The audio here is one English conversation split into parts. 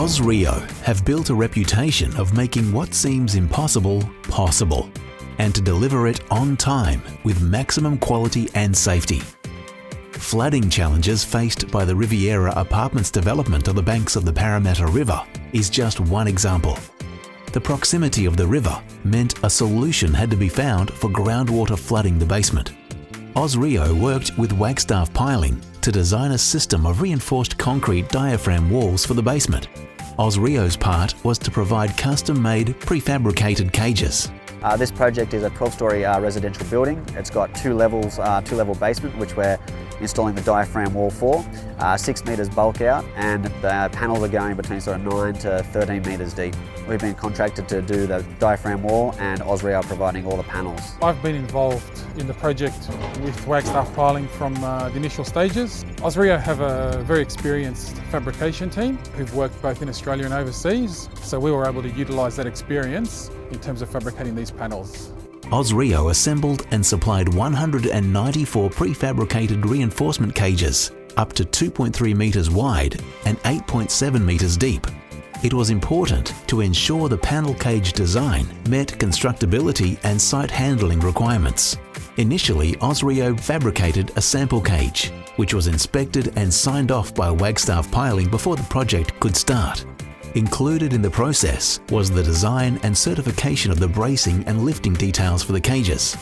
Ausreo have built a reputation of making what seems impossible possible, and to deliver it on time with maximum quality and safety. Flooding challenges faced by the Riviera Apartments development on the banks of the Parramatta River is just one example. The proximity of the river meant a solution had to be found for groundwater flooding the basement. Ausreo worked with Wagstaff Piling to design a system of reinforced concrete diaphragm walls for the basement. Ausreo's part was to provide custom-made prefabricated cages. This project is a 12-storey residential building. It's got two level basement, which we're installing the diaphragm wall for, 6 metres bulk out, and the panels are going between sort of 9 to 13 metres deep. We've been contracted to do the diaphragm wall, and Ausreo are providing all the panels. I've been involved in the project with Wagstaff Piling from the initial stages. Ausreo have a very experienced fabrication team who've worked both in Australia and overseas, so we were able to utilise that experience in terms of fabricating these panels. Ausreo assembled and supplied 194 prefabricated reinforcement cages, up to 2.3 metres wide and 8.7 metres deep. It was important to ensure the panel cage design met constructability and site handling requirements. Initially, Ausreo fabricated a sample cage, which was inspected and signed off by Wagstaff Piling before the project could start. Included in the process was the design and certification of the bracing and lifting details for the cages.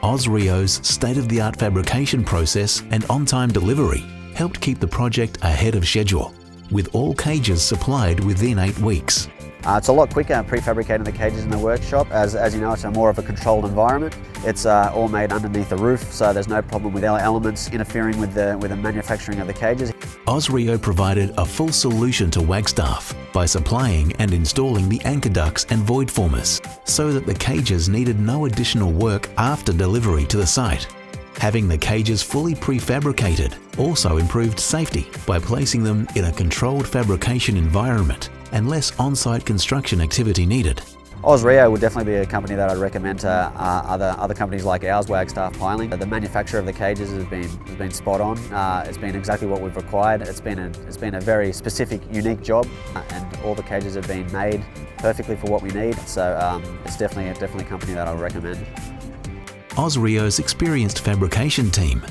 Ausreo's state-of-the-art fabrication process and on-time delivery helped keep the project ahead of schedule, with all cages supplied within 8 weeks. It's a lot quicker prefabricating the cages in the workshop. As you know, it's more of a controlled environment. It's all made underneath the roof, so there's no problem with elements interfering with the manufacturing of the cages. Ausreo provided a full solution to Wagstaff by supplying and installing the anchor ducts and void formers, so that the cages needed no additional work after delivery to the site. Having the cages fully prefabricated also improved safety by placing them in a controlled fabrication environment and less on-site construction activity needed. Ausreo would definitely be a company that I'd recommend to other companies like ours, Wagstaff Piling. The manufacture of the cages has been spot on. It's been exactly what we've required. It's been a very specific, unique job, and all the cages have been made perfectly for what we need. So it's definitely a company that I would recommend. Ausreo's experienced fabrication team